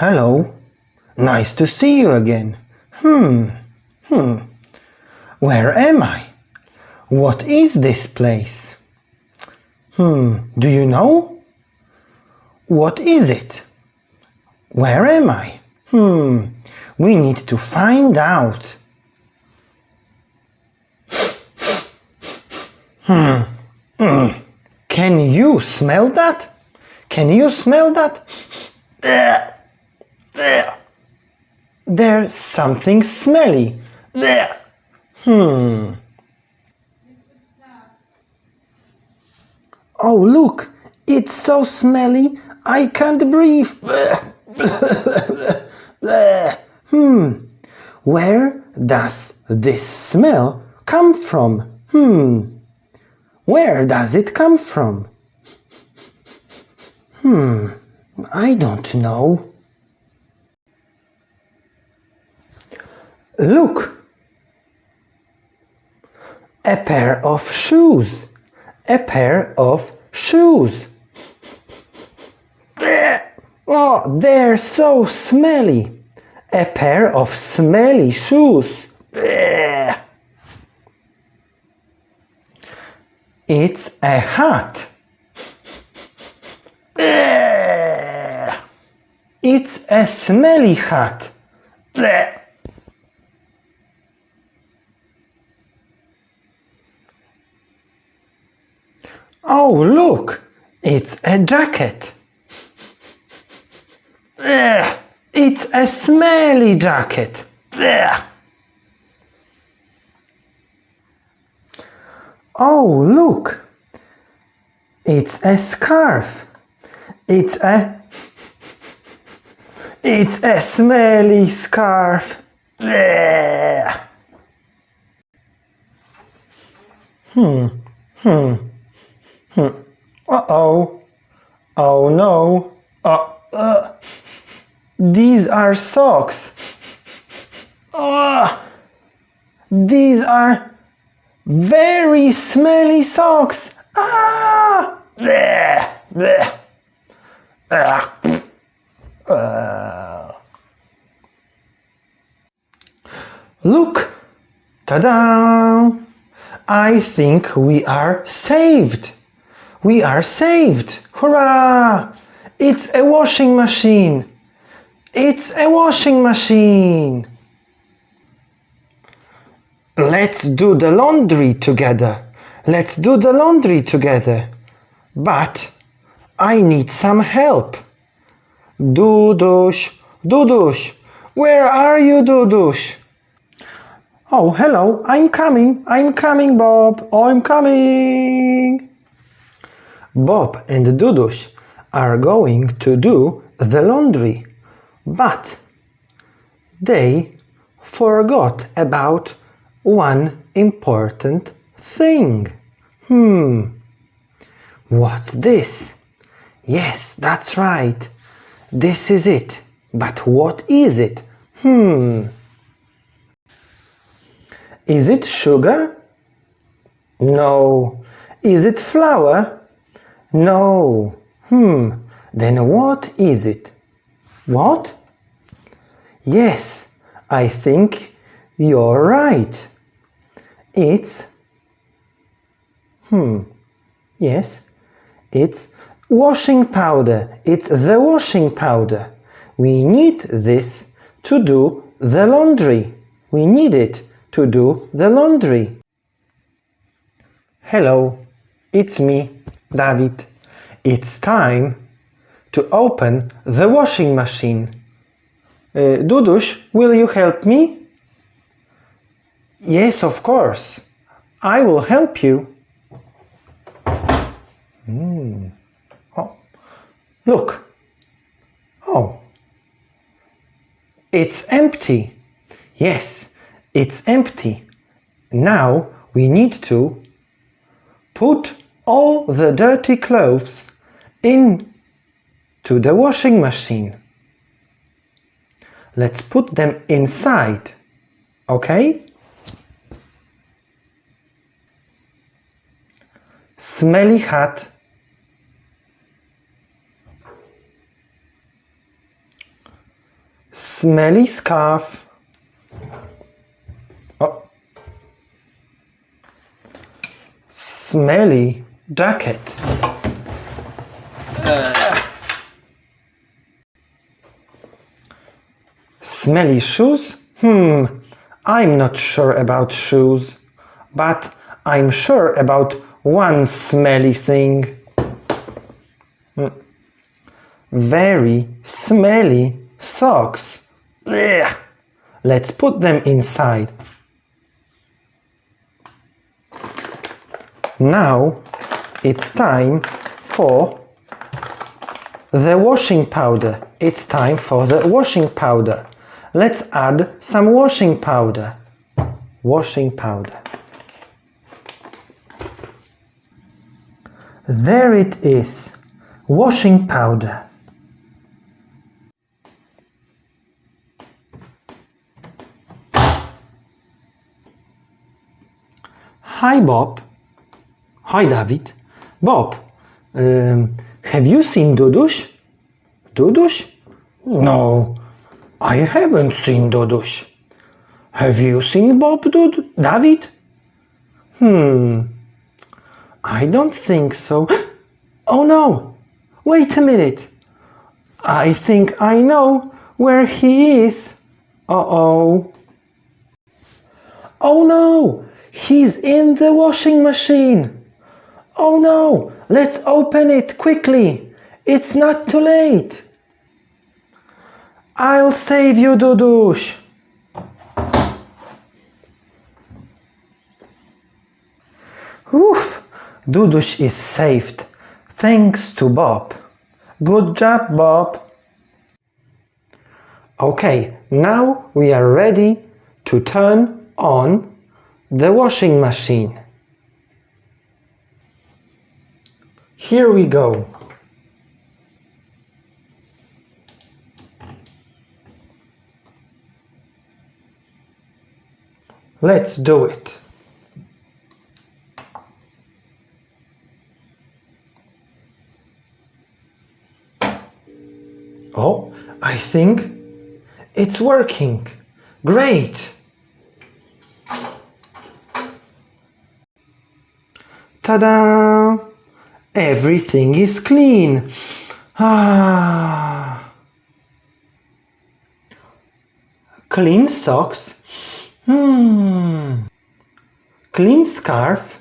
Hello, nice to see you again. Where am I? What is this place? Do you know? What is it? Where am I? We need to find out. Can you smell that? Can you smell that? There's something smelly. Oh, look, it's so smelly, I can't breathe. Where does this smell come from? Where does it come from? I don't know. Look! A pair of shoes. A pair of shoes. Oh, they're so smelly. A pair of smelly shoes. It's a hat. It's a smelly hat. Oh, look! It's a jacket. It's a smelly jacket. Oh, look! It's a scarf. It's a smelly scarf. Uh-oh. Oh no. These are socks. These are very smelly socks. Look! Ta-da! I think we are saved. We are saved! Hurrah! It's a washing machine! It's a washing machine! Let's do the laundry together. Let's do the laundry together. But I need some help. Duduś, Duduś, where are you, Duduś? Oh, hello, I'm coming, Bob, I'm coming. Bob and Duduś are going to do the laundry, but they forgot about one important thing. What's this? Yes, that's right. This is it. But what is it? Is it sugar? No. Is it flour? No. Then what is it? What? Yes, I think you're right. It's yes, it's washing powder. It's the washing powder. We need this to do the laundry. We need it to do the laundry. Hello, it's me, David. It's time to open the washing machine. Duduś, will you help me? Yes, of course. I will help you. Oh, look. Oh, it's empty. Yes, it's empty. Now we need to put all the dirty clothes into the washing machine. Let's put them inside, okay? Smelly hat. Smelly scarf. Oh. Smelly jacket. Smelly shoes? I'm not sure about shoes, but I'm sure about one smelly thing. Very smelly socks. Blech. Let's put them inside. Now it's time for the washing powder. It's time for the washing powder. Let's add some washing powder. Washing powder. There it is. Washing powder. Hi Bob. Hi David. Bob, have you seen Duduś? Duduś? No, I haven't seen Duduś. Have you seen Bob, David? I don't think so. Oh no, wait a minute. I think I know where he is. Uh-oh. Oh no, he's in the washing machine. Oh no, let's open it quickly. It's not too late. I'll save you, Duduś. Oof, Duduś is saved. Thanks to Bob. Good job, Bob. Okay, now we are ready to turn on the washing machine. Here we go. Let's do it. Oh, I think it's working. Great! Ta-da! Everything is clean. Ah. Clean socks. Clean scarf.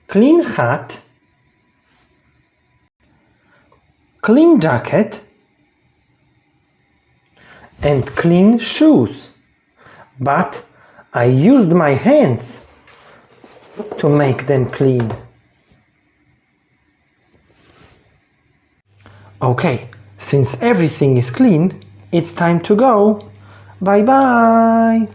Clean hat. Clean jacket. And clean shoes. But I used my hands to make them clean. Okay, since everything is clean, it's time to go. Bye bye.